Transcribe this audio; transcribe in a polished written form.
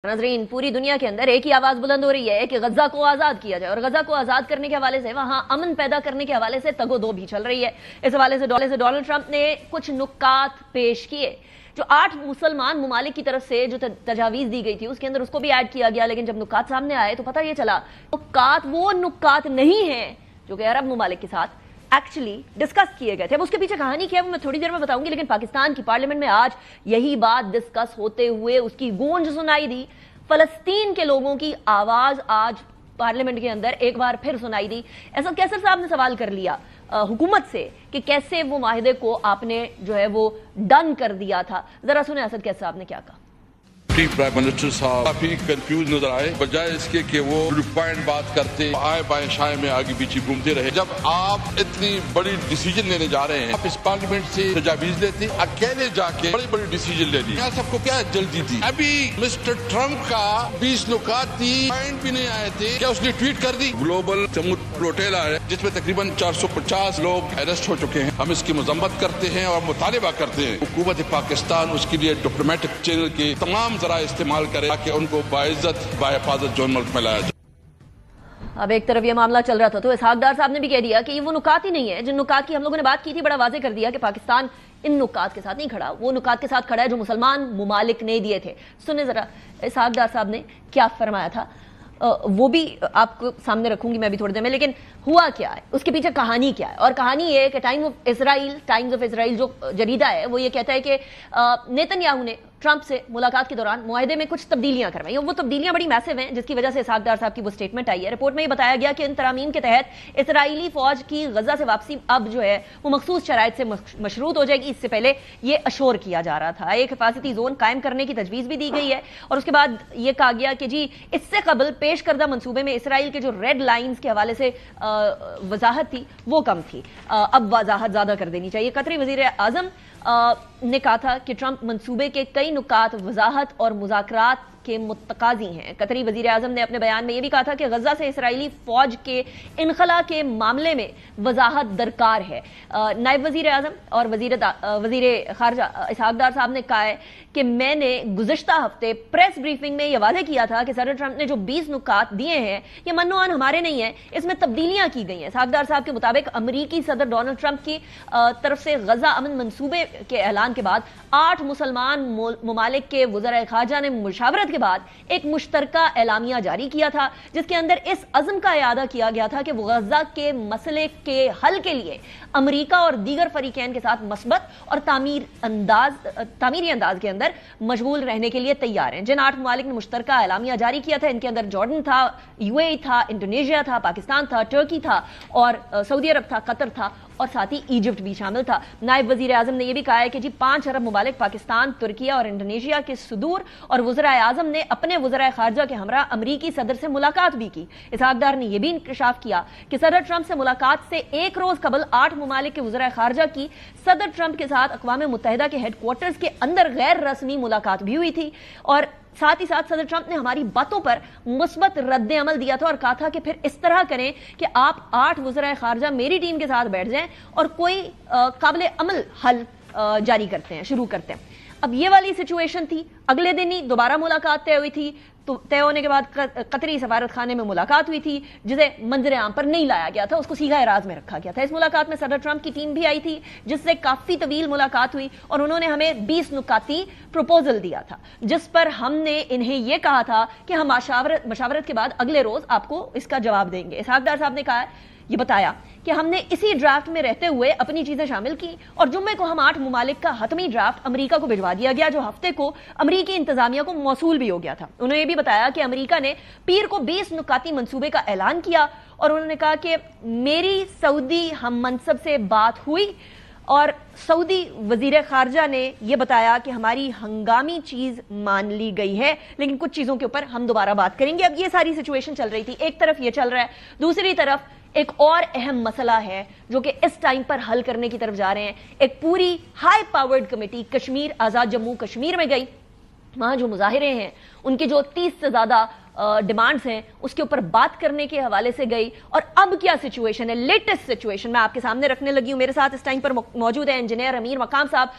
नाज़रीन, पूरी दुनिया के अंदर एक ही आवाज बुलंद हो रही है कि गजा को आजाद किया जाए और गजा को आजाद करने के हवाले से वहां अमन पैदा करने के हवाले से तगो दो भी चल रही है। इस हवाले से डोनाल्ड ट्रंप ने कुछ नुकात पेश किए जो 8 मुसलमान मुमालिक की तरफ से जो तजावीज दी गई थी उसके अंदर उसको भी ऐड किया गया, लेकिन जब नुकात सामने आए तो पता ये चला नुकात वो नुकात नहीं है जो कि अरब मुमालिक के साथ एक्चुअली डिस्कस किए गए थे। अब उसके पीछे कहानी क्या है वो मैं थोड़ी देर में बताऊंगी, लेकिन पाकिस्तान की पार्लियामेंट में आज यही बात डिस्कस होते हुए उसकी गूंज सुनाई दी। फलस्तीन के लोगों की आवाज आज पार्लियामेंट के अंदर एक बार फिर सुनाई दी। असद कैसर साहब ने सवाल कर लिया हुकूमत से कि कैसे वो माहिदे को आपने जो है वो डन कर दिया था। जरा सुने असद कैसर साहब ने क्या कहा। प्राइम मिनिस्टर साहब काफी कंफ्यूज नजर आए, बजाय इसके कि वो पॉइंट बात करते आए बाएं शाए में आगे पीछे घूमते रहे। जब आप इतनी बड़ी डिसीजन लेने जा रहे हैं, आप इस पार्लियामेंट से तजावीज लेते, अकेले जाके बड़ी बड़ी डिसीजन ले ली। यहाँ सबको क्या जल्दी थी? अभी मिस्टर ट्रंप का 20 नुकात थी, पॉइंट भी नहीं आए थे, क्या उसने ट्वीट कर दी? ग्लोबल समुद्र प्रोटेला है जिसमें तकरीबन 450 लोग अरेस्ट हो चुके हैं। हम इसकी मजम्मत करते हैं और मुतालिबा करते हैं हुकूमत पाकिस्तान उसके लिए डिप्लोमेटिक चैनल के तमाम इस्तेमाल करे ताकि उनको बाइज्जत बाहिफाजत जोन मुल्क में लाया जाए। अब एक तरफ ये मामला चल रहा था तो इसहाक डार साहब ने भी कह दिया कि ये वो नुकात ही नहीं है जिन नुकात की हम लोगों ने बात की थी। बड़ा वाजे कर दिया कि पाकिस्तान इन नुकात के साथ नहीं खड़ा, वो नुकात के साथ खड़ा है जो मुसलमान मुमालिक ने दिए थे। सुने जरा इसहाक डार साहब ने क्या फरमाया था, वो भी आपको सामने रखूंगी मैं भी थोड़ी देर में। लेकिन हुआ क्या है, उसके पीछे कहानी क्या है, और कहानी ये है कि टाइम्स ऑफ इसराइल जो जरीदा है वो ये कहता है कि नेतन्याहू ने ट्रंप से मुलाकात के दौरान मुआहदे में कुछ तब्दीलियां करवाई। वो तब्दीलियां बड़ी मैसिव हैं जिसकी वजह से इसहाक डार साहब की वो स्टेटमेंट आई है। रिपोर्ट में ये बताया गया कि इन तरामीम के तहत इसराइली फौज की गजा से वापसी अब जो है वो मखसूस शराइत से मशरूत हो जाएगी। इससे पहले ये अशोर किया जा रहा था, एक हिफाजती जोन कायम करने की तजवीज भी दी गई है और उसके बाद ये कहा गया कि जी इससे कबल पेश करदा मंसूबे में इसराइल के जो रेड लाइन्स के हवाले से वजाहत थी वो कम थी, अब वजाहत ज्यादा कर देनी चाहिए। कतरी वजीर आजम ने कहा था कि ट्रंप मंसूबे के कई नुकात वजाहत और मुज़ाकरात के मुतकाजी हैं। कतरी वजीर आजम ने अपने बयान में यह भी कहा था कि गजा से इसराइली फौज के इनखला के मामले में वजाहत दरकार है। नायब वजीर आजम और वजीर खारजा इसहाक डार साहब ने कहा है कि मैंने गुज़िश्ता हफ्ते प्रेस ब्रीफिंग में यह वादे किया था कि सदर ट्रंप ने जो 20 नुकात दिए हैं ये मन्नोआन हमारे नहीं है, इसमें तब्दीलियां की गई हैं। इसहाक डार साहब के मुताबिक अमरीकी सदर डोनाल्ड ट्रंप की तरफ से गजा अमन मंसूबे के ऐलान के बाद 8 मुसलमान मुमालिक के वज़राए खारजा ने मुशावरत के बाद एक मुश्तरका एलामिया जारी किया था जिसके अंदर इस अज़्म का इयादा किया गया था कि वो गजा के मसले के हल के लिए अमरीका और दीगर फरीकैन के साथ मस्बत और तामीरी अंदाज के अंदर मशगूल रहने के लिए तैयार हैं। जिन 8 मुमालिक ने मुश्तरका एलामिया जारी किया था इनके अंदर जॉर्डन था, यूएई था, इंडोनेशिया था, पाकिस्तान था, टर्की था और सऊदी अरब था, कतर था और साथ ही इजिप्ट भी शामिल था। नायब वजीर आजम ने यह भी कहा है कि जी 5 अरब मुमालिक पाकिस्तान, तुर्किया और इंडोनेशिया के सुदूर और वज़राए आजम ने अपने वज़राए खारजा के हमरा अमरीकी सदर से मुलाकात भी की। इसहाक डार ने यह भी इंकशाफ किया कि सदर ट्रंप से मुलाकात से एक रोज कबल 8 मुमालिक के वज़राए खारजा की सदर ट्रंप के साथ अक़वाम मुत्तहिदा के हेडक्वार्टर्स के अंदर गैर रस्मी मुलाकात भी हुई थी और साथ ही साथ सदर ट्रंप ने हमारी बातों पर मुस्बत रद्द अमल दिया था और कहा था कि फिर इस तरह करें कि आप 8 वज़राए खारजा मेरी टीम के साथ बैठ जाएं और कोई काबिल अमल हल जारी करते हैं, शुरू करते हैं। अब ये वाली सिचुएशन थी। अगले दिन ही दोबारा मुलाकात तय हुई थी, तो तय होने के बाद कतरी सफारत खाने में मुलाकात हुई थी जिसे मंजर आम पर नहीं लाया गया था, उसको सीधा एराज में रखा गया था। इस मुलाकात में सदर ट्रंप की टीम भी आई थी जिससे काफी तवील मुलाकात हुई और उन्होंने हमें 20 नुकाती प्रपोजल दिया था जिस पर हमने इन्हें यह कहा था कि हम मशावरत के बाद अगले रोज आपको इसका जवाब देंगे। इसहाक डार साहब ने कहा, ये बताया कि हमने इसी ड्राफ्ट में रहते हुए अपनी चीजें शामिल की और जुम्मे को हम 8 मुमालिक का हतमी ड्राफ्ट अमेरिका को भिजवा दिया गया जो हफ्ते को अमेरिकी इंतजामिया को मौसूल भी हो गया था। उन्होंने ये भी बताया कि अमेरिका ने पीर को 20 नुकाती मंसूबे का ऐलान किया और उन्होंने कहा कि मेरी सऊदी हम मनसब से बात हुई और सऊदी वजीर खारजा ने यह बताया कि हमारी हंगामी चीज मान ली गई है लेकिन कुछ चीजों के ऊपर हम दोबारा बात करेंगे। अब ये सारी सिचुएशन चल रही थी, एक तरफ ये चल रहा है, दूसरी तरफ एक और अहम मसला है जो कि इस टाइम पर हल करने की तरफ जा रहे हैं। एक पूरी हाई पावर्ड कमेटी कश्मीर आजाद जम्मू कश्मीर में गई, वहां जो मुजाहिरे हैं उनके जो 30 से ज्यादा डिमांड्स हैं उसके ऊपर बात करने के हवाले से गई। और अब क्या सिचुएशन है, लेटेस्ट सिचुएशन मैं आपके सामने रखने लगी हूं। मेरे साथ इस टाइम पर मौजूद है इंजीनियर अमीर मकाम साहब,